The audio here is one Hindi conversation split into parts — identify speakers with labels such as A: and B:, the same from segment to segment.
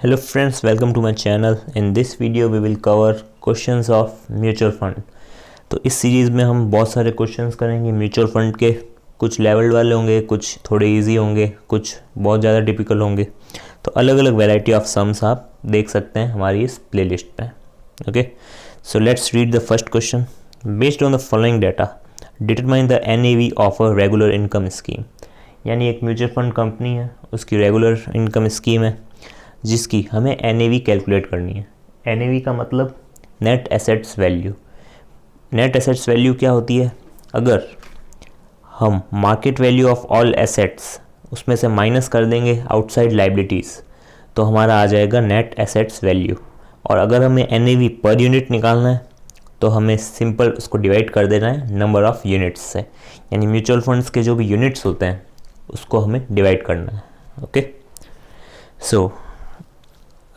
A: Hello friends, welcome to my channel. In this video we will cover questions of mutual fund. तो इस सीरीज़ में हम बहुत सारे क्वेश्चंस करेंगे म्यूचुअल फंड के। कुछ लेवल वाले होंगे, कुछ थोड़े इजी होंगे, कुछ बहुत ज़्यादा टिपिकल होंगे। तो अलग अलग वैरायटी ऑफ सम्स आप देख सकते हैं हमारी इस प्लेलिस्ट पे। Okay, so let's read the first question. Based on the following data determine the NAV of a regular income scheme. यानी एक म्यूचुअल फंड कंपनी है, उसकी रेगुलर इनकम स्कीम है जिसकी हमें NAV कैलकुलेट करनी है। NAV का मतलब net assets value. Net assets value क्या होती है? अगर हम market value of all assets उसमें से माइनस कर देंगे आउटसाइड लाइबिलिटीज़ तो हमारा आ जाएगा नेट एसेट्स वैल्यू। और अगर हमें NAV पर यूनिट निकालना है तो हमें सिंपल उसको डिवाइड कर देना है नंबर ऑफ यूनिट्स से। यानी म्यूचुअल फंड्स के जो भी यूनिट्स होते हैं उसको हमें डिवाइड करना है। ओके, सो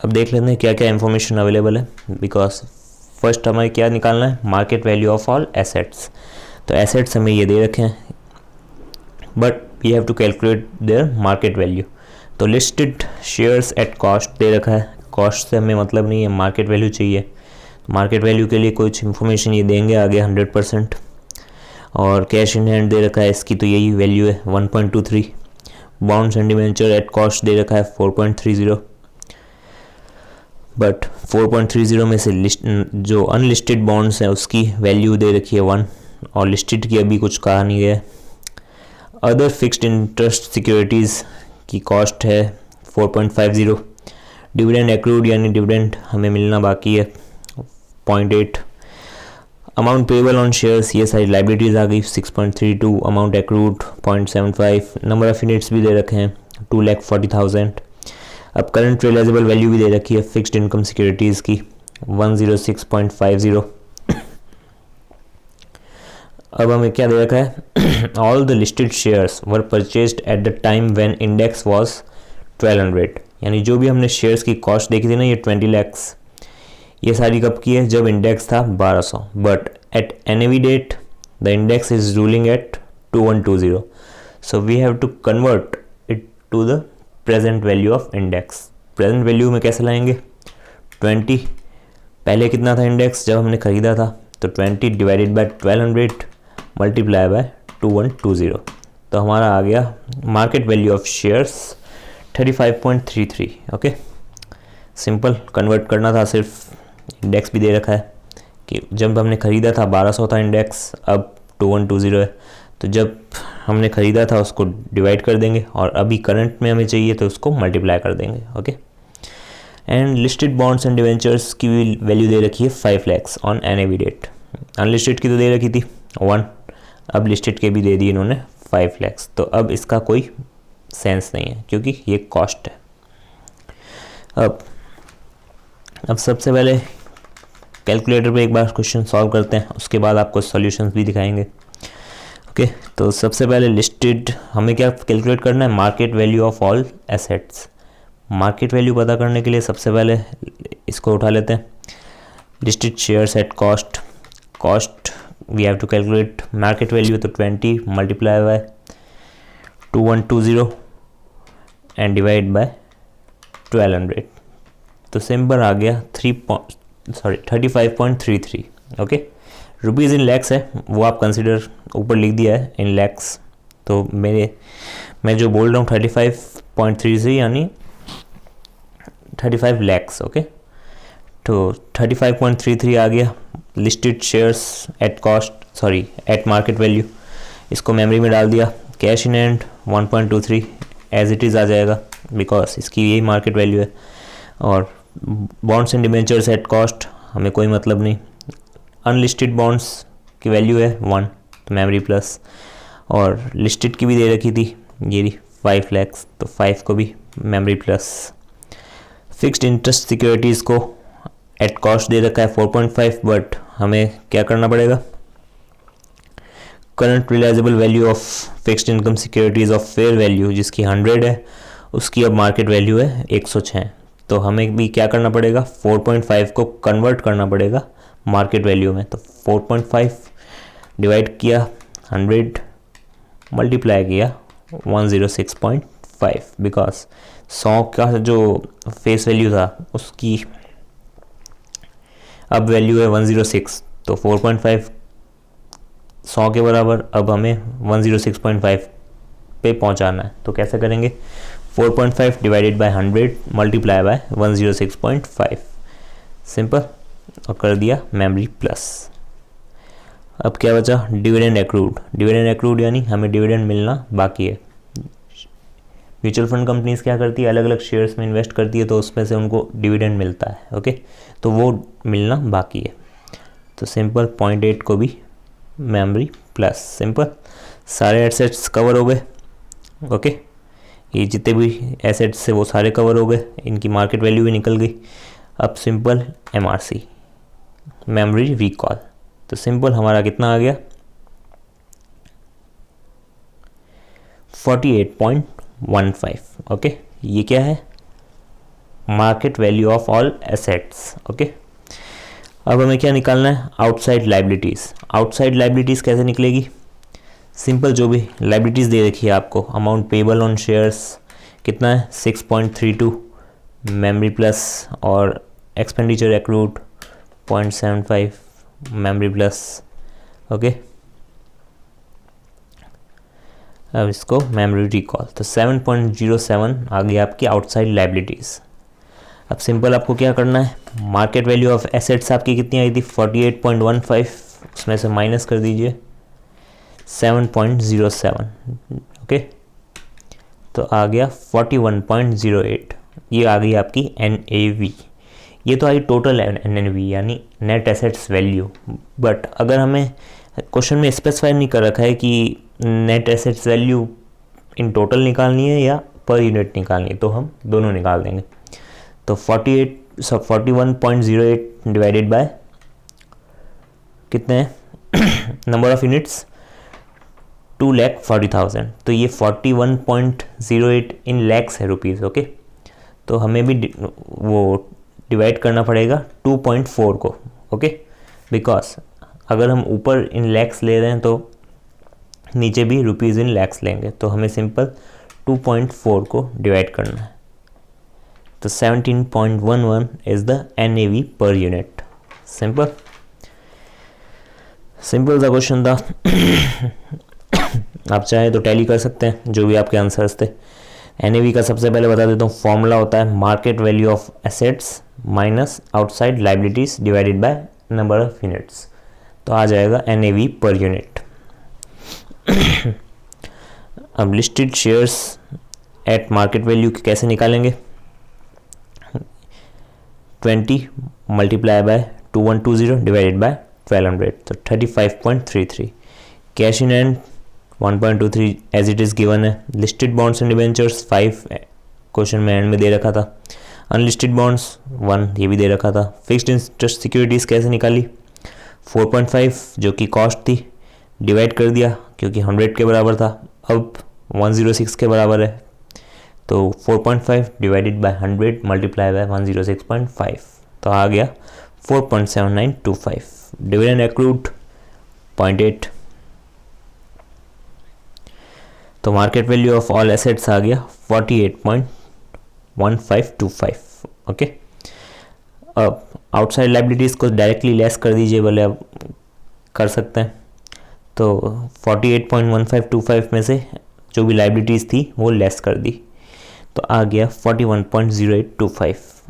A: अब देख लेते हैं क्या क्या इन्फॉर्मेशन अवेलेबल है। बिकॉज फर्स्ट हमें क्या निकालना है? Market value of all assets. तो एसेट्स हमें ये दे रखे हैं but we have to calculate their market value. तो लिस्टेड शेयर्स एट कॉस्ट दे रखा है। कॉस्ट से हमें मतलब नहीं है, मार्केट वैल्यू चाहिए। मार्केट वैल्यू के लिए कुछ इन्फॉर्मेशन ये देंगे आगे 100%। और कैश इन हैंड दे रखा है, इसकी तो यही वैल्यू है 1.23। Bonds and debenture at cost दे रखा है 4.30। बट 4.30 में से जो अनलिस्टेड बॉन्ड्स हैं उसकी वैल्यू दे रखी है 1 और लिस्टेड की अभी कुछ कहा नहीं गया। अदर फिक्स्ड इंटरेस्ट सिक्योरिटीज़ की कॉस्ट है 4.50। डिविडेंड एक्रूड यानी डिविडेंड हमें मिलना बाकी है 0.8। अमाउंट पेबल ऑन शेयर्स, ये सारी लाइबिलिटीज़ आ गई 6.32। Amount accrued 0.75। Number of units भी दे रखे हैं 2,40,000। अब करंट रियलाइजेबल वैल्यू भी दे रखी है फिक्स्ड इनकम सिक्योरिटीज़ की 106.50। अब हमें क्या दे रखा है? All the listed shares were purchased at the time when index was 1200। यानी जो भी हमने शेयर्स की कॉस्ट देखी थी ना, ये 20 lakhs, ये सारी कब की है? जब इंडेक्स था 1200। But at NAV date the index is ruling at 2120। So we have to convert it to the present value of index. Present value में कैसे लाएंगे? 20 पहले कितना था इंडेक्स जब हमने ख़रीदा था? तो 20 डिवाइडेड बाय 1200 मल्टीप्लाई बाय 2120। तो हमारा आ गया market value of shares 35.33। Okay, simple convert करना था सिर्फ। इंडेक्स भी दे रखा है कि जब हमने ख़रीदा था 1200 था इंडेक्स, अब 2120 है। तो जब हमने ख़रीदा था उसको डिवाइड कर देंगे और अभी करंट में हमें चाहिए तो उसको मल्टीप्लाई कर देंगे। Okay, and listed bonds and debentures की वैल्यू दे रखी है 5 lakhs on NAV date. Unlisted की तो दे रखी थी 1, अब लिस्टेड के भी दे दी इन्होंने 5 lakhs। तो अब इसका कोई सेंस नहीं है क्योंकि ये कॉस्ट है। अब सबसे पहले कैलकुलेटर पे एक बार क्वेश्चन सॉल्व करते हैं, उसके बाद आपको सॉल्यूशंस भी दिखाएंगे। ओके, तो सबसे पहले लिस्टेड हमें क्या कैलकुलेट करना है? Market value of all assets. Market value पता करने के लिए सबसे पहले इसको उठा लेते हैं। Listed shares at cost, cost we have to calculate market value, तो 20 multiply by 2120 and divide by 1200। तो सिंपल आ गया 35.33। ओके, रुपीज़ इन लैक्स है, वो आप कंसिडर ऊपर लिख दिया है इन लैक्स। तो मैं जो बोल रहा हूँ 35.33 यानी 35 lakhs। ओके, तो 35.33 आ गया। Listed shares at cost, sorry at market value, इसको मेमोरी में डाल दिया। Cash in hand 1.23 as it is आ जाएगा बिकॉज इसकी यही मार्केट वैल्यू है। और bonds and debentures at cost हमें कोई मतलब नहीं। अनलिस्टेड बॉन्ड्स की वैल्यू है 1, तो मेमोरी प्लस। और लिस्टेड की भी दे रखी थी ये 5 lakhs, तो 5 को भी memory plus. Fixed interest securities को एट कॉस्ट दे रखा है 4.5, बट हमें क्या करना पड़ेगा? Current realisable value of fixed income securities of fair value जिसकी 100 है, उसकी अब मार्केट वैल्यू है 106। तो हमें भी क्या करना पड़ेगा? 4.5 को कन्वर्ट करना पड़ेगा मार्केट वैल्यू में। तो 4.5 डिवाइड किया 100 मल्टीप्लाई किया 106.5 4.5 बिकॉज 100 का जो फेस वैल्यू था उसकी अब वैल्यू है 106, तो 4.5 100 के बराबर, अब हमें 106.5 पे पहुंचाना है। तो कैसे करेंगे, 4.5 divided by 100 multiply by 106.5, simple, और कर दिया मेमोरी प्लस। अब क्या बचा, डिविडेंड एक्रूड। डिविडेंड एक्रूड यानी हमें डिविडेंड मिलना बाकी है। म्यूचुअल फंड कंपनीज क्या करती है, अलग अलग शेयर्स में इन्वेस्ट करती है, तो उसमें से उनको डिविडेंड मिलता है। ओके, तो वो मिलना बाकी है। तो सिंपल 0.8 को भी मेमोरी प्लस, सिंपल, सारे एसेट्स कवर हो गए। ओके, ये जितने भी एसेट्स थे वो सारे कवर हो गए, इनकी मार्केट वैल्यू भी निकल गई। अब सिंपल MRC, मेमोरी रिकॉल। तो सिंपल हमारा कितना आ गया, 48.15। ओके, ये क्या है, market value of all assets. Okay, अब हमें क्या निकालना है, आउटसाइड लाइबिलिटीज़। आउटसाइड लाइबिलिटीज़ कैसे निकलेगी, सिंपल, जो भी लाइबिलिटीज़ दे रखी है आपको, अमाउंट पेबल ऑन शेयर्स कितना है 6.32 मेमोरी प्लस, और expenditure accrued 0.75 memory plus. Okay, अब इसको मेमोरी रिकॉल, तो 7.07 आ गई आपकी आउटसाइड लाइबिलिटीज़। अब सिंपल आपको क्या करना है, मार्केट वैल्यू ऑफ एसेट्स आपकी कितनी आई थी 48.15, उसमें से माइनस कर दीजिए 7.07। ओके, तो आ गया 41.08, ये आ गई आपकी NAV। ये तो आई टोटल NAV यानी नेट एसेट्स वैल्यू, बट अगर हमें क्वेश्चन में स्पेसिफाई नहीं कर रखा है कि net assets value in total निकालनी है या पर यूनिट निकालनी है, तो हम दोनों निकाल देंगे। तो 41.08 डिवाइडेड बाय कितने हैं नंबर ऑफ यूनिट्स 2,40,000, तो ये 41.08 इन लैक्स है रुपीज़। ओके, तो हमें भी वो डिवाइड करना पड़ेगा 2.4 को। ओके, बिकॉज अगर हम ऊपर इन लैक्स ले रहे हैं तो नीचे भी रुपीज़ इन लैक्स लेंगे, तो हमें सिंपल 2.4 को डिवाइड करना है। तो 17.11 is the NAV per unit. Simple simple सा क्वेश्चन था। आप चाहे तो टैली कर सकते हैं जो भी आपके आंसर्स थे। NAV का सबसे पहले बता देता हूँ, फॉर्मूला होता है market value of assets minus outside liabilities divided by number of units, तो आ जाएगा NAV पर यूनिट। अब listed shares eight market value कैसे निकालेंगे, 20 मल्टीप्लाई बाय 2120 डिवाइडेड बाय 1200, तो 35.33। Cash in hand 1.23 as it is given है। Listed bonds and debentures 5 question में एंड में दे रखा था। अनलिस्टेड बॉन्ड्स 1 ये भी दे रखा था। फिक्स्ड इंटरेस्ट सिक्योरिटीज़ कैसे निकाली, 4.5 जो कि कॉस्ट थी डिवाइड कर दिया क्योंकि 100 के बराबर था, अब 106 के बराबर है, तो 4.5 डिवाइडेड बाय 100 मल्टीप्लाई बाय 106.5, तो आ गया 4.7925। डिविडेंड एक्रूड 0.8, तो market value of all assets आ गया 48.1525। ओके, अब आउटसाइड लाइबिलिटीज़ को डायरेक्टली लेस कर दीजिए, बोले अब कर सकते हैं। तो 48.1525 में से जो भी लाइबिलिटीज़ थी वो लेस कर दी, तो आ गया 41.0825।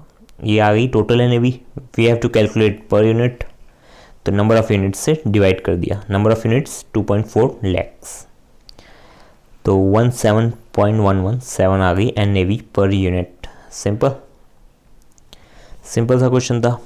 A: ये आ गई total NAV। We have to calculate per unit, तो नंबर ऑफ यूनिट्स से डिवाइड कर दिया। नंबर ऑफ यूनिट्स 2.4 लैक्स, तो 17.117 आ गई NAV पर यूनिट। सिंपल सा क्वेश्चन था।